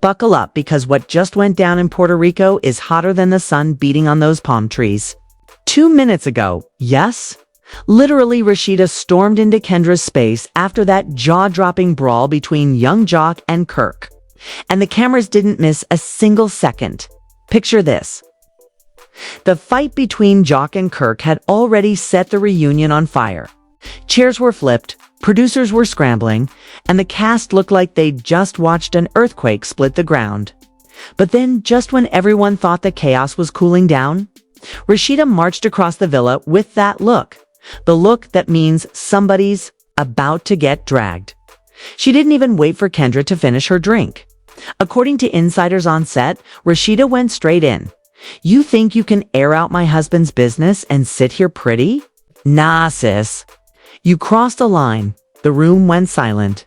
Buckle up because what just went down in Puerto Rico is hotter than the sun beating on those palm trees. 2 minutes ago, yes? Literally, Rashida stormed into Kendra's space after that jaw-dropping brawl between young Joc and Kirk. And the cameras didn't miss a single second. Picture this. The fight between Joc and Kirk had already set the reunion on fire. Chairs were flipped, producers were scrambling, and the cast looked like they'd just watched an earthquake split the ground. But then, just when everyone thought the chaos was cooling down, Rashida marched across the villa with that look. The look that means somebody's about to get dragged. She didn't even wait for Kendra to finish her drink. According to insiders on set, Rashida went straight in. "You think you can air out my husband's business and sit here pretty? Nah, sis. You crossed a line." The room went silent.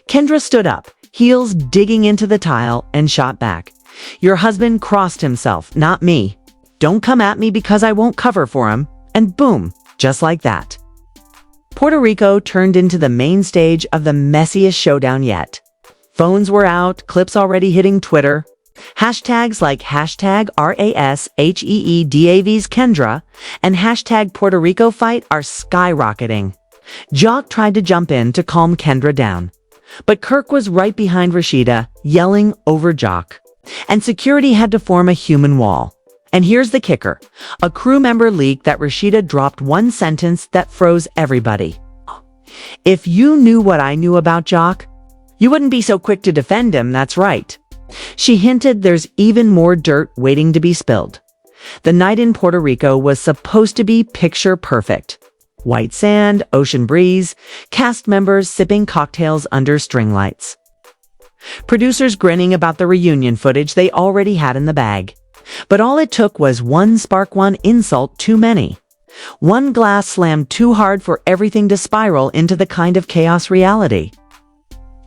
Kendra stood up, heels digging into the tile, and shot back. "Your husband crossed himself, not me. Don't come at me because I won't cover for him." And boom, just like that. Puerto Rico turned into the main stage of the messiest showdown yet. Phones were out, clips already hitting Twitter. Hashtags like hashtag RASHEEDAV's Kendra and hashtag Puerto Rico fight are skyrocketing. Joc tried to jump in to calm Kendra down, but Kirk was right behind Rashida, yelling over Joc. And security had to form a human wall. And here's the kicker. A crew member leaked that Rashida dropped one sentence that froze everybody. "If you knew what I knew about Joc, you wouldn't be so quick to defend him, that's right." She hinted there's even more dirt waiting to be spilled. The night in Puerto Rico was supposed to be picture perfect. White sand, ocean breeze, cast members sipping cocktails under string lights. Producers grinning about the reunion footage they already had in the bag. But all it took was one spark, one insult too many. One glass slammed too hard for everything to spiral into the kind of chaos reality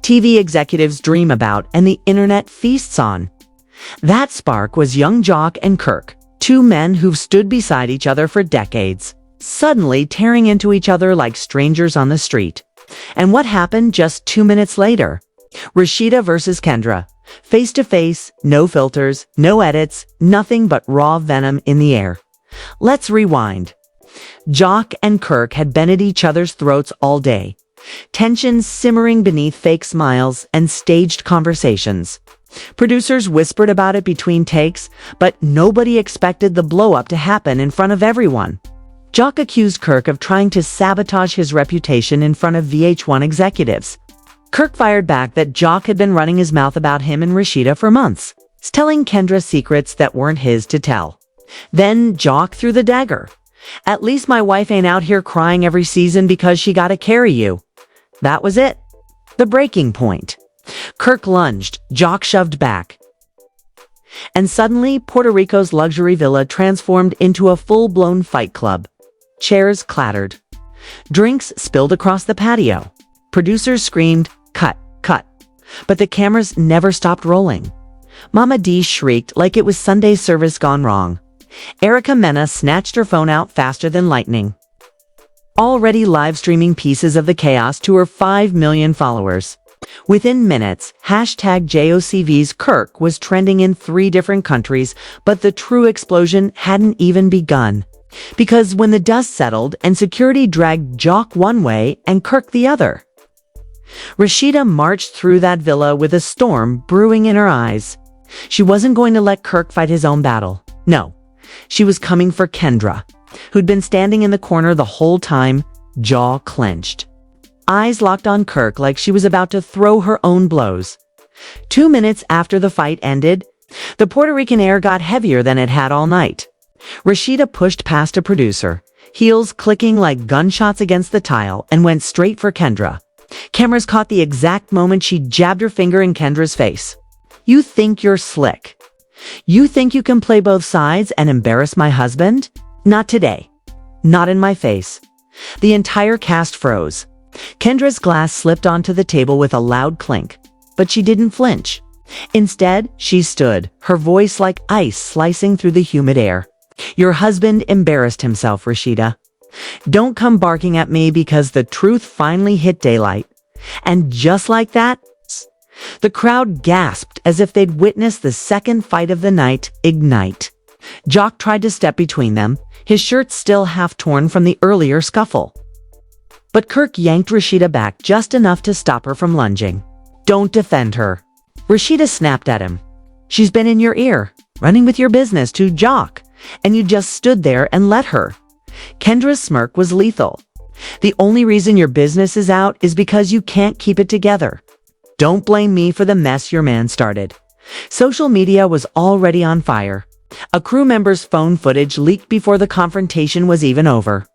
TV executives dream about and the internet feasts on. That spark was young Joc and Kirk, two men who've stood beside each other for decades, suddenly tearing into each other like strangers on the street. And what happened just 2 minutes later? Rashida versus Kendra. Face to face, no filters, no edits, nothing but raw venom in the air. Let's rewind. Joc and Kirk had been at each other's throats all day. Tension simmering beneath fake smiles and staged conversations. Producers whispered about it between takes, but nobody expected the blow-up to happen in front of everyone. Joc accused Kirk of trying to sabotage his reputation in front of VH1 executives. Kirk fired back that Joc had been running his mouth about him and Rashida for months, telling Kendra secrets that weren't his to tell. Then Joc threw the dagger. "At least my wife ain't out here crying every season because she gotta carry you." That was it. The breaking point. Kirk lunged, Joc shoved back. And suddenly, Puerto Rico's luxury villa transformed into a full-blown fight club. Chairs clattered. Drinks spilled across the patio. Producers screamed, "Cut, cut." But the cameras never stopped rolling. Mama D shrieked like it was Sunday service gone wrong. Erica Mena snatched her phone out faster than lightning, already live-streaming pieces of the chaos to her 5 million followers. Within minutes, hashtag JOCV's Kirk was trending in 3 different countries, but the true explosion hadn't even begun. Because when the dust settled and security dragged Joc one way and Kirk the other, Rashida marched through that villa with a storm brewing in her eyes. She wasn't going to let Kirk fight his own battle. No, she was coming for Kendra, who'd been standing in the corner the whole time, jaw clenched. Eyes locked on Kirk like she was about to throw her own blows. 2 minutes after the fight ended, the Puerto Rican air got heavier than it had all night. Rashida pushed past a producer, heels clicking like gunshots against the tile, and went straight for Kendra. Cameras caught the exact moment she jabbed her finger in Kendra's face. "You think you're slick? You think you can play both sides and embarrass my husband? Not today. Not in my face." The entire cast froze. Kendra's glass slipped onto the table with a loud clink, but she didn't flinch. Instead, she stood, her voice like ice slicing through the humid air. "Your husband embarrassed himself, Rashida. Don't come barking at me because the truth finally hit daylight." And just like that, The crowd gasped as if they'd witnessed the second fight of the night ignite. Joc tried to step between them, his shirt still half torn from the earlier scuffle. But Kirk yanked Rashida back just enough to stop her from lunging. "Don't defend her." Rashida snapped at him. "She's been in your ear, running with your business to Joc, and you just stood there and let her." Kendra's smirk was lethal. "The only reason your business is out is because you can't keep it together. Don't blame me for the mess your man started." Social media was already on fire. A crew member's phone footage leaked before the confrontation was even over.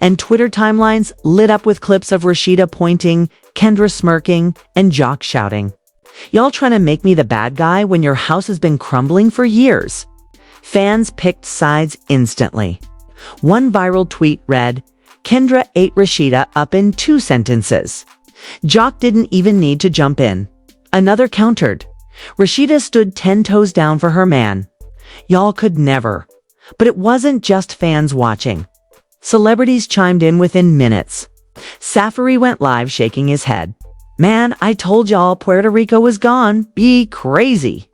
And Twitter timelines lit up with clips of Rashida pointing, Kendra smirking, and Joc shouting, "Y'all trying to make me the bad guy when your house has been crumbling for years?" Fans picked sides instantly. One viral tweet read, "Kendra ate Rashida up in 2 sentences." Joc didn't even need to jump in. Another countered, "Rashida stood 10 toes down for her man. Y'all could never." But it wasn't just fans watching. Celebrities chimed in within minutes. Safari went live shaking his head. "Man, I told y'all Puerto Rico was gone. Be crazy."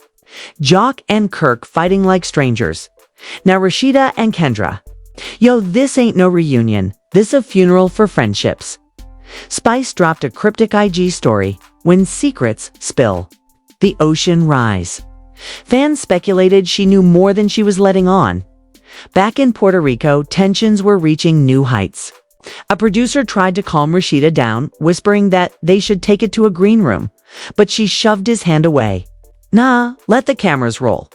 Joc and Kirk fighting like strangers. Now Rashida and Kendra. "Yo, this ain't no reunion. This a funeral for friendships." Spice dropped a cryptic IG story, "When secrets spill, the ocean rise." Fans speculated she knew more than she was letting on. Back in Puerto Rico, tensions were reaching new heights. A producer tried to calm Rashida down, whispering that they should take it to a green room, but she shoved his hand away. "Nah, let the cameras roll.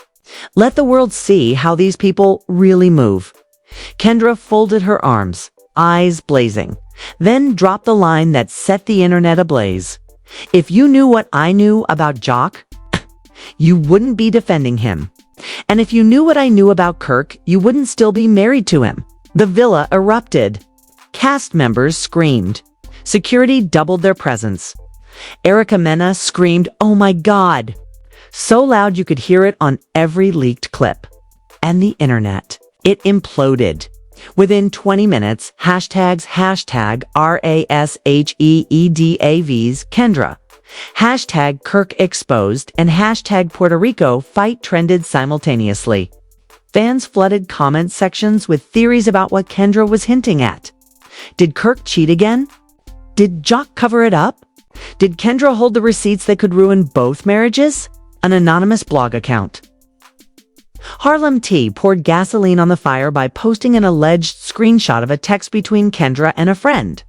Let the world see how these people really move." Kendra folded her arms, eyes blazing, then dropped the line that set the internet ablaze. "If you knew what I knew about Joc, you wouldn't be defending him. And if you knew what I knew about Kirk, you wouldn't still be married to him." The villa erupted. Cast members screamed. Security doubled their presence. Erica Mena screamed, "Oh my God!" so loud you could hear it on every leaked clip. And the internet. It imploded. Within 20 minutes, hashtags #RASHEEDAVs Kendra, hashtag Kirk exposed, and hashtag Puerto Rico fight trended simultaneously. Fans flooded comment sections with theories about what Kendra was hinting at. Did Kirk cheat again? Did Joc cover it up? Did Kendra hold the receipts that could ruin both marriages? An anonymous blog account. Harlem T poured gasoline on the fire by posting an alleged screenshot of a text between Kendra and a friend.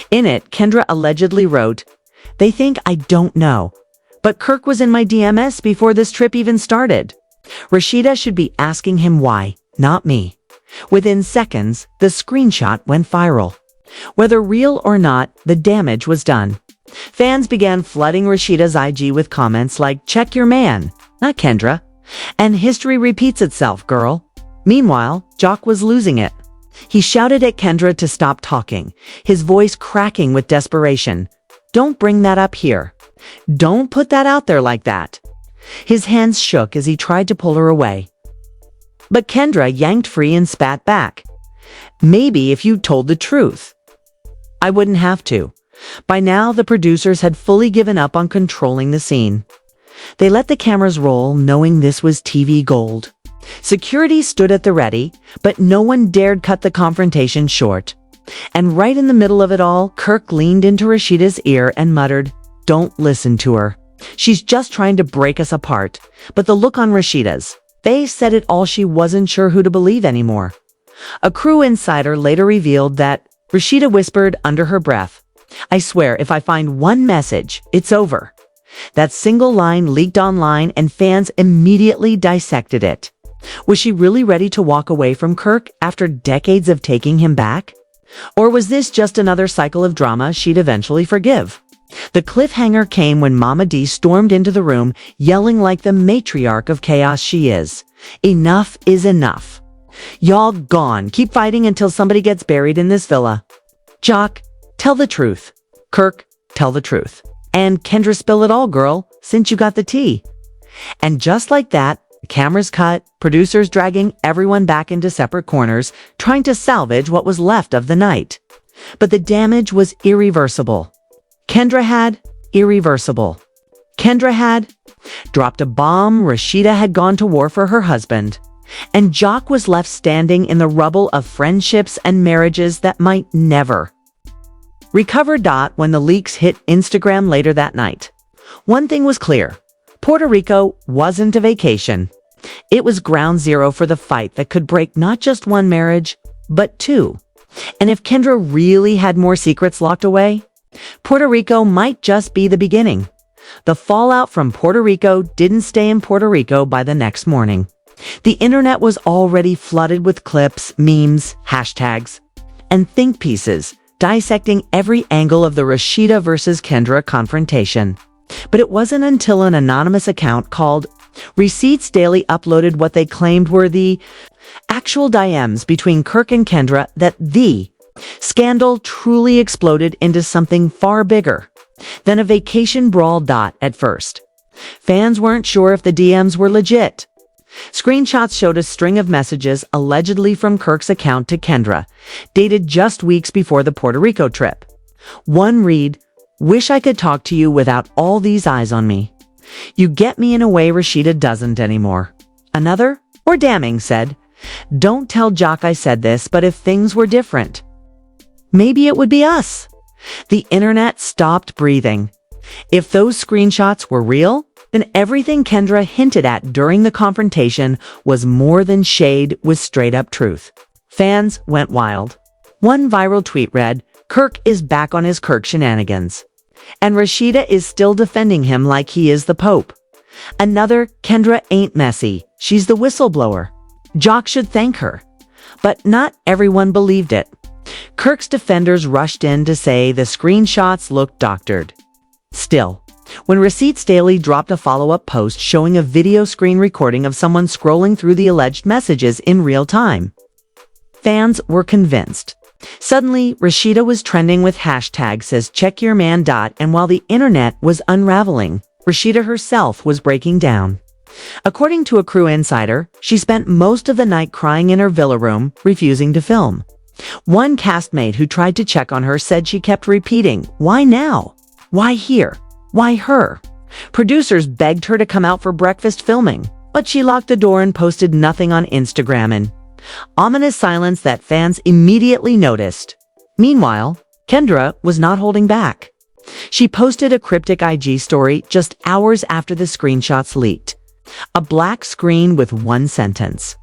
In it, Kendra allegedly wrote, "They think I don't know, but Kirk was in my DMs before this trip even started. Rashida should be asking him why, not me." Within seconds, the screenshot went viral. Whether real or not, the damage was done. Fans began flooding Rashida's IG with comments like, "Check your man, not Kendra. And history repeats itself, girl." Meanwhile, Joc was losing it. He shouted at Kendra to stop talking, his voice cracking with desperation. "Don't bring that up here. Don't put that out there like that." His hands shook as he tried to pull her away. But Kendra yanked free and spat back. "Maybe if you told the truth." "I wouldn't have to." By now, the producers had fully given up on controlling the scene. They let the cameras roll, knowing this was TV gold. Security stood at the ready, but no one dared cut the confrontation short. And right in the middle of it all, Kirk leaned into Rashida's ear and muttered, "Don't listen to her. She's just trying to break us apart." But the look on Rashida's face said it all. She wasn't sure who to believe anymore. A crew insider later revealed that Rashida whispered under her breath, "I swear if I find one message, it's over." That single line leaked online and fans immediately dissected it. Was she really ready to walk away from Kirk after decades of taking him back? Or was this just another cycle of drama she'd eventually forgive? The cliffhanger came when Mama D stormed into the room, yelling like the matriarch of chaos she is. "Enough is enough. Y'all gone. Keep fighting until somebody gets buried in this villa. Joc, tell the truth. Kirk, tell the truth. And Kendra, spill it all, girl, since you got the tea." And just like that, the cameras cut, producers dragging everyone back into separate corners, trying to salvage what was left of the night. But the damage was irreversible. Kendra had irreversible. Kendra had dropped a bomb, Rashida had gone to war for her husband, and Joc was left standing in the rubble of friendships and marriages that might never recover. When the leaks hit Instagram later that night, one thing was clear: Puerto Rico wasn't a vacation. It was ground zero for the fight that could break not just one marriage, but two. And if Kendra really had more secrets locked away, Puerto Rico might just be the beginning. The fallout from Puerto Rico didn't stay in Puerto Rico by the next morning. The internet was already flooded with clips, memes, hashtags, and think pieces dissecting every angle of the Rasheeda versus Kendra confrontation. But it wasn't until an anonymous account called Receipts Daily uploaded what they claimed were the actual DMs between Kirk and Kendra that the scandal truly exploded into something far bigger than a vacation brawl. At first, fans weren't sure if the DMs were legit. Screenshots showed a string of messages allegedly from Kirk's account to Kendra, dated just weeks before the Puerto Rico trip. One read, "Wish I could talk to you without all these eyes on me. You get me in a way Rashida doesn't anymore." Another, more damning, said, "Don't tell Joc I said this, but if things were different, maybe it would be us." The internet stopped breathing. If those screenshots were real, then everything Kendra hinted at during the confrontation was more than shade, with straight-up truth. Fans went wild. One viral tweet read, "Kirk is back on his Kirk shenanigans, and Rashida is still defending him like he is the Pope." Another, "Kendra ain't messy. She's the whistleblower. Joc should thank her." But not everyone believed it. Kirk's defenders rushed in to say the screenshots looked doctored. Still, when Receipts Daily dropped a follow-up post showing a video screen recording of someone scrolling through the alleged messages in real time, fans were convinced. Suddenly, Rashida was trending with hashtag says check your man. And while the internet was unraveling, Rashida herself was breaking down. According to a crew insider, she spent most of the night crying in her villa room, refusing to film. One castmate who tried to check on her said she kept repeating, "Why now? Why here? Why her?" Producers begged her to come out for breakfast filming, but she locked the door and posted nothing on Instagram, in ominous silence that fans immediately noticed. Meanwhile, Kendra was not holding back. She posted a cryptic IG story just hours after the screenshots leaked. A black screen with one sentence: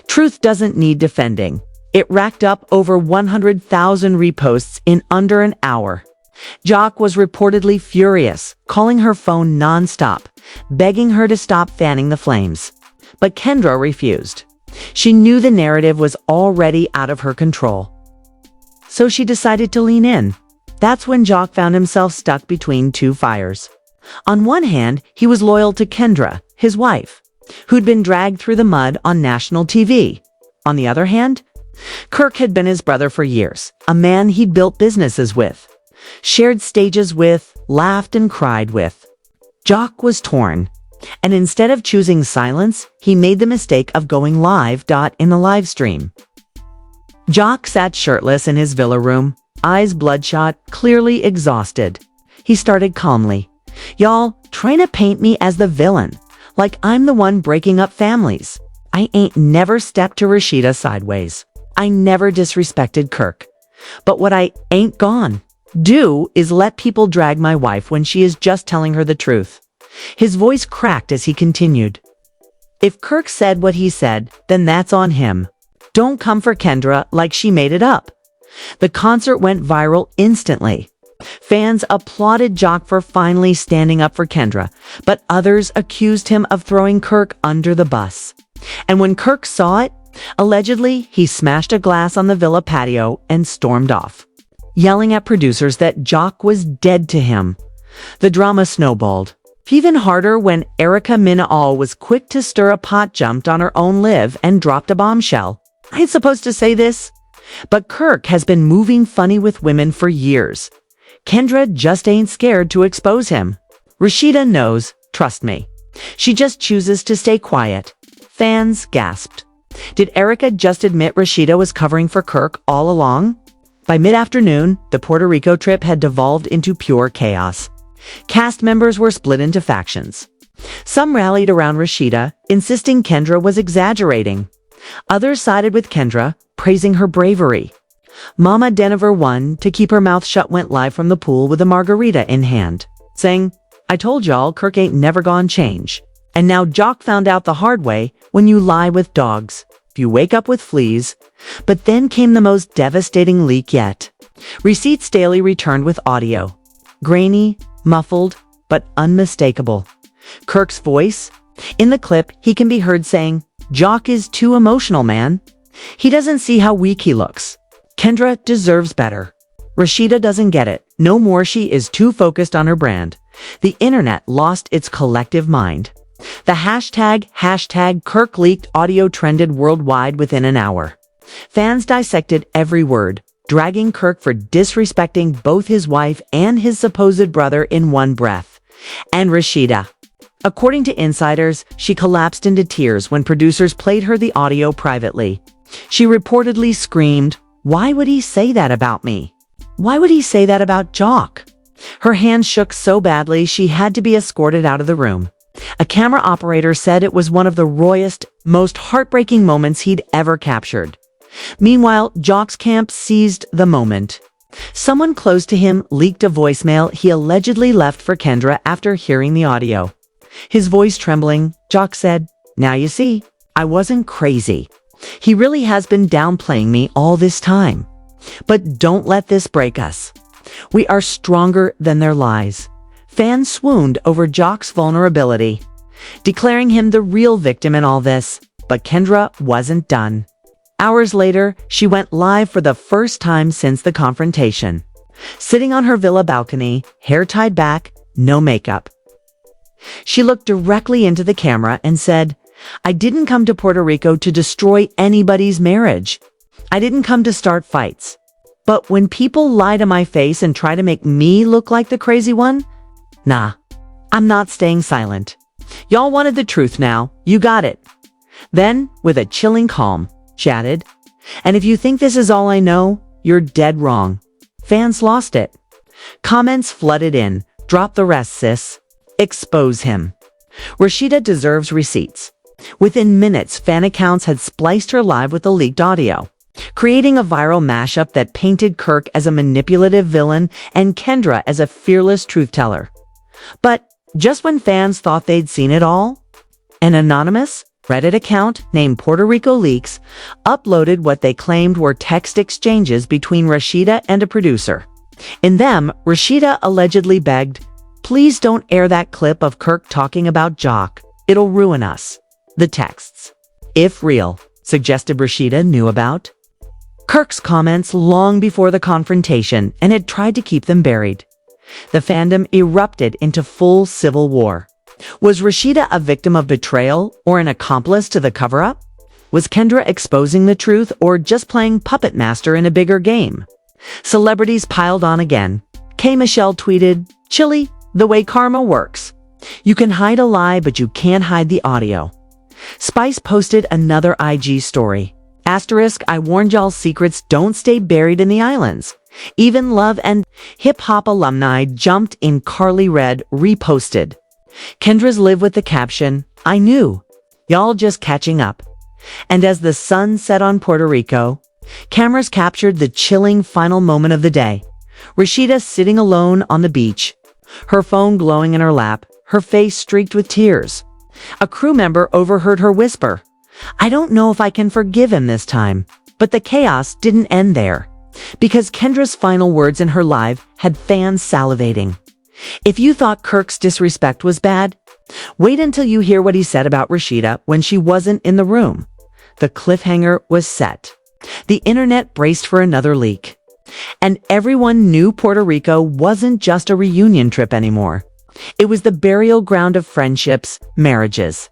"Truth doesn't need defending." It racked up over 100,000 reposts in under an hour. Joc was reportedly furious, calling her phone nonstop, begging her to stop fanning the flames. But Kendra refused. She knew the narrative was already out of her control. So she decided to lean in. That's when Joc found himself stuck between two fires. On one hand, he was loyal to Kendra, his wife, who'd been dragged through the mud on national TV. On the other hand, Kirk had been his brother for years, a man he'd built businesses with, shared stages with, laughed and cried with. Joc was torn, and instead of choosing silence, he made the mistake of going live. In the live stream, Joc sat shirtless in his villa room, eyes bloodshot, clearly exhausted. He started calmly, "Y'all trying to paint me as the villain, like I'm the one breaking up families. I ain't never stepped to Rashida sideways. I never disrespected Kirk. But what I ain't gone do is let people drag my wife when she is just telling her the truth." His voice cracked as he continued, "If Kirk said what he said, then that's on him. Don't come for Kendra like she made it up." The concert went viral instantly. Fans applauded Joc for finally standing up for Kendra, but others accused him of throwing Kirk under the bus. And when Kirk saw it, allegedly, he smashed a glass on the villa patio and stormed off, yelling at producers that Joc was dead to him. The drama snowballed. Even harder when Erica Minnaal was quick to stir a pot, jumped on her own live, and dropped a bombshell. "I ain't supposed to say this, but Kirk has been moving funny with women for years. Kendra just ain't scared to expose him. Rashida knows, trust me. She just chooses to stay quiet." Fans gasped. Did Erica just admit Rashida was covering for Kirk all along? By mid-afternoon, the Puerto Rico trip had devolved into pure chaos. Cast members were split into factions. Some rallied around Rashida, insisting Kendra was exaggerating. Others sided with Kendra, praising her bravery. Mama Denver won to keep her mouth shut went live from the pool with a margarita in hand, saying, "I told y'all Kirk ain't never gone change. And now Joc found out the hard way, when you lie with dogs, you wake up with fleas." But then came the most devastating leak yet. Receipts Daily returned with audio. Grainy, muffled, but unmistakable. Kirk's voice? In the clip, he can be heard saying, "Joc is too emotional, man. He doesn't see how weak he looks. Kendra deserves better. Rashida doesn't get it. No more, she is too focused on her brand." The internet lost its collective mind. The hashtag Kirk leaked audio trended worldwide within an hour. Fans dissected every word, dragging Kirk for disrespecting both his wife and his supposed brother in one breath. And Rashida. According to insiders, she collapsed into tears when producers played her the audio privately. She reportedly screamed, "Why would he say that about me? Why would he say that about Joc?" Her hands shook so badly she had to be escorted out of the room. A camera operator said it was one of the rawest, most heartbreaking moments he'd ever captured. Meanwhile, Joc's camp seized the moment. Someone close to him leaked a voicemail he allegedly left for Kendra after hearing the audio. His voice trembling, Joc said, "Now you see, I wasn't crazy. He really has been downplaying me all this time. But don't let this break us. We are stronger than their lies." Fans swooned over Joc's vulnerability, declaring him the real victim in all this. But Kendra wasn't done. Hours later, she went live for the first time since the confrontation. Sitting on her villa balcony, hair tied back, no makeup. She looked directly into the camera and said, "I didn't come to Puerto Rico to destroy anybody's marriage. I didn't come to start fights. But when people lie to my face and try to make me look like the crazy one, nah, I'm not staying silent. Y'all wanted the truth now, you got it." Then, with a chilling calm, she added, "And if you think this is all I know, you're dead wrong." Fans lost it. Comments flooded in, "Drop the rest, sis. Expose him. Rashida deserves receipts." Within minutes, fan accounts had spliced her live with the leaked audio, creating a viral mashup that painted Kirk as a manipulative villain and Kendra as a fearless truth-teller. But just when fans thought they'd seen it all, an anonymous Reddit account named Puerto Rico Leaks uploaded what they claimed were text exchanges between Rashida and a producer. In them, Rashida allegedly begged, "Please don't air that clip of Kirk talking about Joc. It'll ruin us." The texts, if real, suggested Rashida knew about Kirk's comments long before the confrontation and had tried to keep them buried. The fandom erupted into full civil war. Was Rashida a victim of betrayal or an accomplice to the cover-up? Was Kendra exposing the truth or just playing puppet master in a bigger game? Celebrities piled on again. K. Michelle tweeted, "Chilly, the way karma works. You can hide a lie, but you can't hide the audio." Spice posted another IG story. Asterisk, "I warned y'all secrets don't stay buried in the islands." Even Love and Hip Hop alumni jumped in. Carly Red reposted Kendra's live with the caption, "I knew. Y'all just catching up." And as the sun set on Puerto Rico, cameras captured the chilling final moment of the day. Rashida sitting alone on the beach, her phone glowing in her lap, her face streaked with tears. A crew member overheard her whisper, "I don't know if I can forgive him this time." But the chaos didn't end there, because Kendra's final words in her live had fans salivating. If you thought Kirk's disrespect was bad, wait until you hear what he said about Rashida when she wasn't in the room. The cliffhanger was set. The internet braced for another leak. And everyone knew Puerto Rico wasn't just a reunion trip anymore. It was the burial ground of friendships, marriages,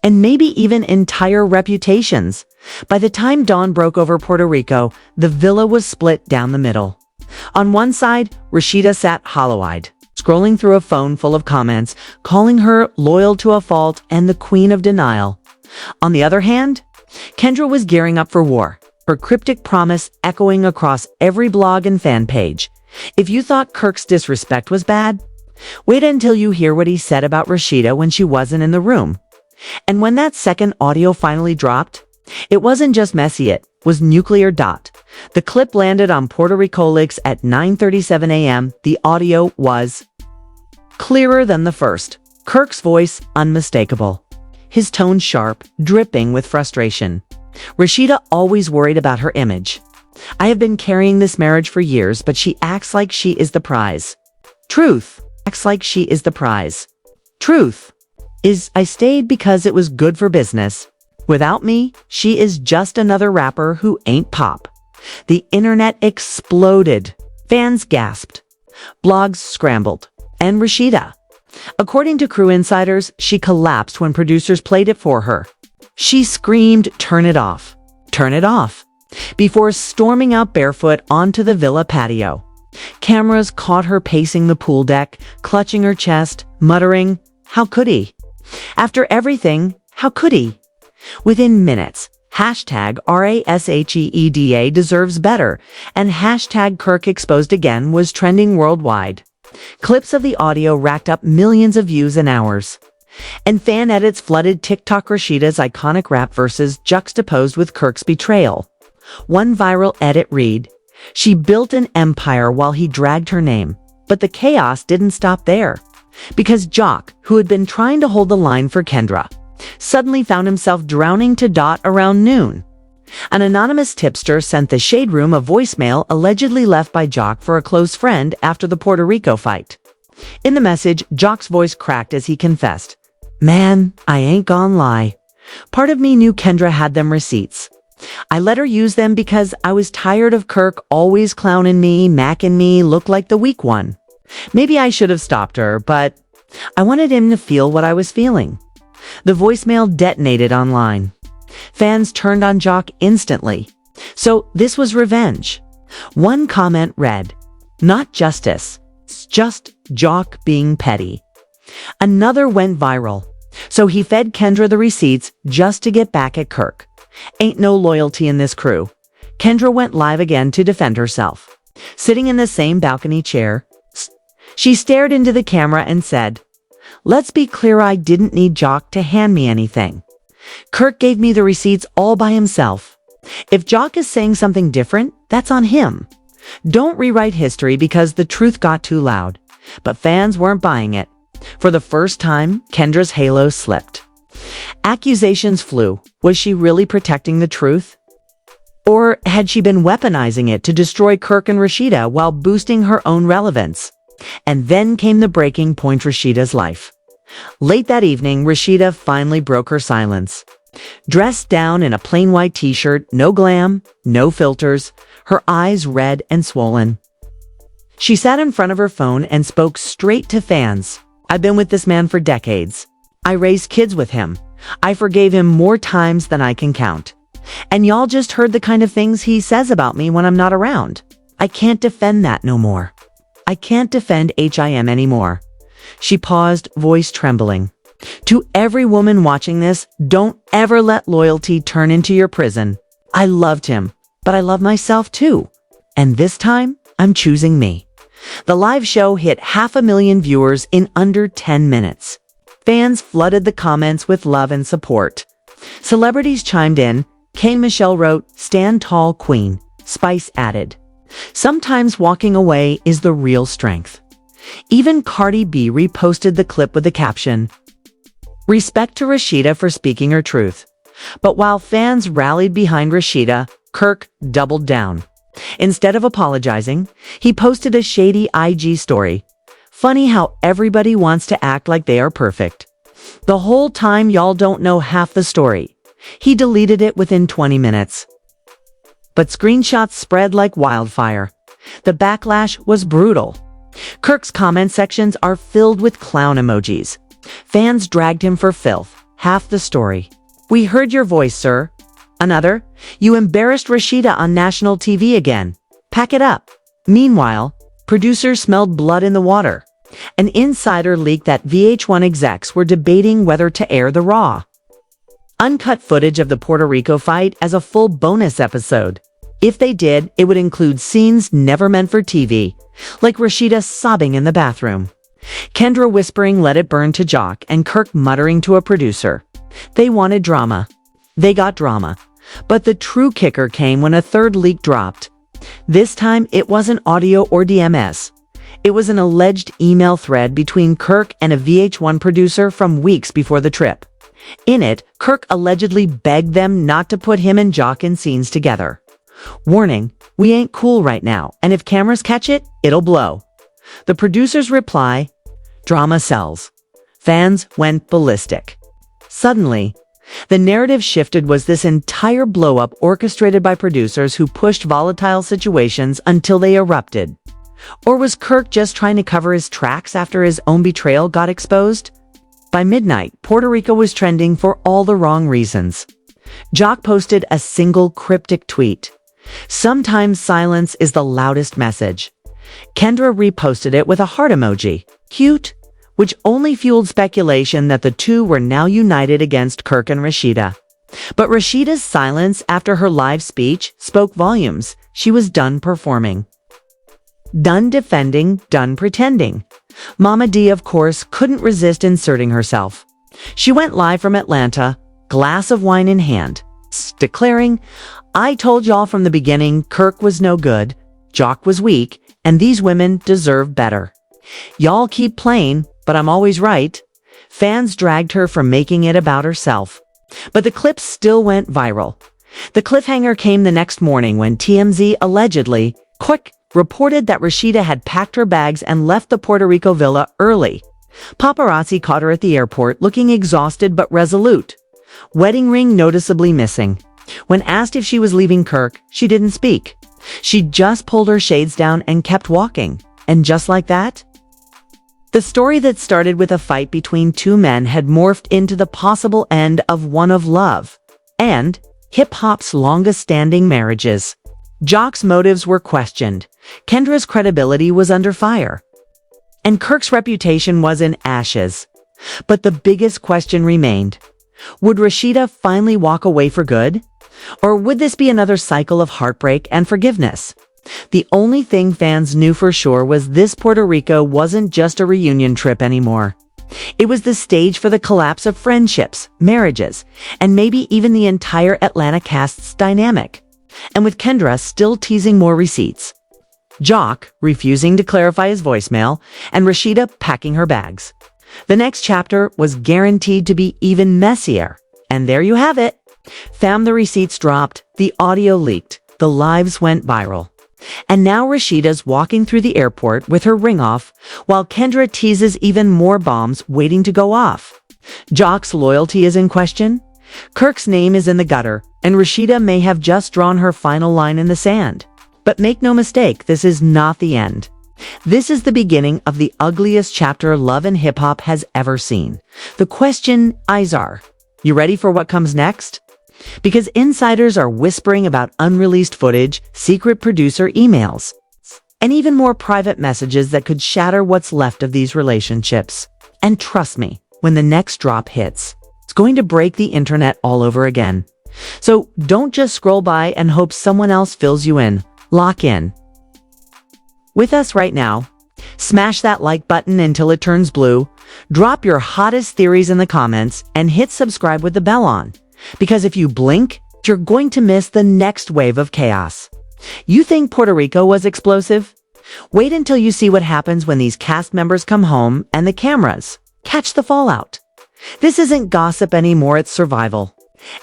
and maybe even entire reputations. By the time dawn broke over Puerto Rico, the villa was split down the middle. On one side, Rashida sat hollow-eyed, scrolling through a phone full of comments, calling her loyal to a fault and the queen of denial. On the other hand, Kendra was gearing up for war, her cryptic promise echoing across every blog and fan page. If you thought Kirk's disrespect was bad, Wait until you hear what he said about Rashida when she wasn't in the room. And when that second audio finally dropped, it wasn't just messy, it was nuclear. The clip landed on Puerto Rico licks at 9:37 a.m. The audio was clearer than the first. Kirk's voice unmistakable. His tone sharp, dripping with frustration. Rashida always worried about her image. I have been carrying this marriage for years, but she acts like she is the prize. Truth. Acts like she is the prize. Truth is I stayed because it was good for business. Without me, she is just another rapper who ain't pop. The internet exploded. Fans gasped. Blogs scrambled. And Rashida. According to crew insiders, she collapsed when producers played it for her. She screamed, "Turn it off. Turn it off," before storming out barefoot onto the villa patio. Cameras caught her pacing the pool deck, clutching her chest, muttering, "How could he? After everything, how could he?" Within minutes, hashtag RASHEEDA deserves better, and hashtag Kirk exposed again was trending worldwide. Clips of the audio racked up millions of views in hours. And fan edits flooded TikTok. Rashida's iconic rap verses juxtaposed with Kirk's betrayal. One viral edit read, "She built an empire while he dragged her name." But the chaos didn't stop there. Because Joc, who had been trying to hold the line for Kendra, suddenly found himself drowning to around noon. An anonymous tipster sent the Shade Room a voicemail allegedly left by Joc for a close friend after the Puerto Rico fight. In the message, Joc's voice cracked as he confessed, "Man, I ain't gonna lie. Part of me knew Kendra had them receipts. I let her use them because I was tired of Kirk always clowning me, macking me, look like the weak one. Maybe I should have stopped her, but I wanted him to feel what I was feeling." The voicemail detonated online. Fans turned on Joc instantly. So this was revenge. One comment read, "Not justice, it's just Joc being petty." Another went viral. So he fed Kendra the receipts just to get back at Kirk. Ain't no loyalty in this crew. Kendra went live again to defend herself. Sitting in the same balcony chair, she stared into the camera and said, "Let's be clear, I didn't need Joc to hand me anything. Kirk gave me the receipts all by himself. If Joc is saying something different, that's on him. Don't rewrite history because the truth got too loud." But fans weren't buying it. For the first time, Kendra's halo slipped. Accusations flew. Was she really protecting the truth? Or had she been weaponizing it to destroy Kirk and Rashida while boosting her own relevance? And then came the breaking point: Rashida's life. Late that evening, Rashida finally broke her silence. Dressed down in a plain white t-shirt, no glam, no filters, her eyes red and swollen. She sat in front of her phone and spoke straight to fans. "I've been with this man for decades. I raised kids with him. I forgave him more times than I can count. And y'all just heard the kind of things he says about me when I'm not around. I can't defend that no more. I can't defend him anymore." She paused, voice trembling. To every woman watching this, don't ever let loyalty turn into your prison. I loved him, but I love myself too. And this time, I'm choosing me. The live show hit 500,000 viewers in under 10 minutes. Fans flooded the comments with love and support. Celebrities chimed in. K. Michelle wrote, "Stand tall, queen." Spice added, "Sometimes walking away is the real strength." Even Cardi B reposted the clip with the caption, "Respect to Rashida for speaking her truth." But while fans rallied behind Rashida, Kirk doubled down. Instead of apologizing, he posted a shady IG story. "Funny how everybody wants to act like they are perfect. The whole time y'all don't know half the story." He deleted it within 20 minutes. But screenshots spread like wildfire. The backlash was brutal. Kirk's comment sections are filled with clown emojis. Fans dragged him for filth. Half the story. "We heard your voice, sir." Another, "You embarrassed Rashida on national TV again. Pack it up." Meanwhile, producers smelled blood in the water. An insider leaked that VH1 execs were debating whether to air the raw, uncut footage of the Puerto Rico fight as a full bonus episode. If they did, it would include scenes never meant for TV, like Rashida sobbing in the bathroom. Kendra whispering "let it burn" to Joc, and Kirk muttering to a producer. They wanted drama. They got drama. But the true kicker came when a third leak dropped. This time, it wasn't audio or DMS. It was an alleged email thread between Kirk and a VH1 producer from weeks before the trip. In it, Kirk allegedly begged them not to put him and Joc in scenes together. Warning, we ain't cool right now, and if cameras catch it, it'll blow. The producer's reply, drama sells. Fans went ballistic. Suddenly, the narrative shifted. Was this entire blow-up orchestrated by producers who pushed volatile situations until they erupted? Or was Kirk just trying to cover his tracks after his own betrayal got exposed? By midnight, Puerto Rico was trending for all the wrong reasons. Joc posted a single cryptic tweet. Sometimes silence is the loudest message. Kendra reposted it with a heart emoji. Cute. Which only fueled speculation that the two were now united against Kirk and Rashida. But Rashida's silence after her live speech spoke volumes. She was done performing. Done defending, done pretending. Mama D, of course, couldn't resist inserting herself. She went live from Atlanta, glass of wine in hand, declaring, "I told y'all from the beginning Kirk was no good, Joc was weak, and these women deserve better. Y'all keep playing, but I'm always right." Fans dragged her for making it about herself. But the clip still went viral. The cliffhanger came the next morning when TMZ allegedly, reported that Rashida had packed her bags and left the Puerto Rico villa early. Paparazzi caught her at the airport looking exhausted but resolute. Wedding ring noticeably missing. When asked if she was leaving Kirk, she didn't speak. She just pulled her shades down and kept walking. And just like that, the story that started with a fight between two men had morphed into the possible end of one of love and hip-hop's longest-standing marriages. Joc's motives were questioned. Kendra's credibility was under fire. And Kirk's reputation was in ashes. But the biggest question remained. Would Rashida finally walk away for good? Or would this be another cycle of heartbreak and forgiveness? The only thing fans knew for sure was this Puerto Rico wasn't just a reunion trip anymore. It was the stage for the collapse of friendships, marriages, and maybe even the entire Atlanta cast's dynamic. And with Kendra still teasing more receipts, Joc refusing to clarify his voicemail, and Rashida packing her bags. The next chapter was guaranteed to be even messier. And there you have it. Fam, the receipts dropped, the audio leaked, the lives went viral. And now Rashida's walking through the airport with her ring off, while Kendra teases even more bombs waiting to go off. Joc's loyalty is in question. Kirk's name is in the gutter, and Rashida may have just drawn her final line in the sand. But make no mistake, this is not the end. This is the beginning of the ugliest chapter love and hip-hop has ever seen. The question is, you ready for what comes next? Because insiders are whispering about unreleased footage, secret producer emails, and even more private messages that could shatter what's left of these relationships. And trust me, when the next drop hits, it's going to break the internet all over again. So don't just scroll by and hope someone else fills you in. Lock in with us right now. Smash that like button until it turns blue. Drop your hottest theories in the comments and hit subscribe with the bell on. Because if you blink, you're going to miss the next wave of chaos. You think Puerto Rico was explosive? Wait until you see what happens when these cast members come home and the cameras catch the fallout. This isn't gossip anymore, it's survival.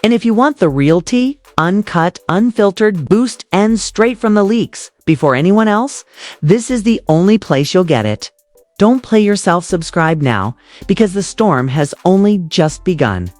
And if you want the real tea, uncut, unfiltered, boost, and straight from the leaks before anyone else, this is the only place you'll get it. Don't play yourself, subscribe now, because the storm has only just begun.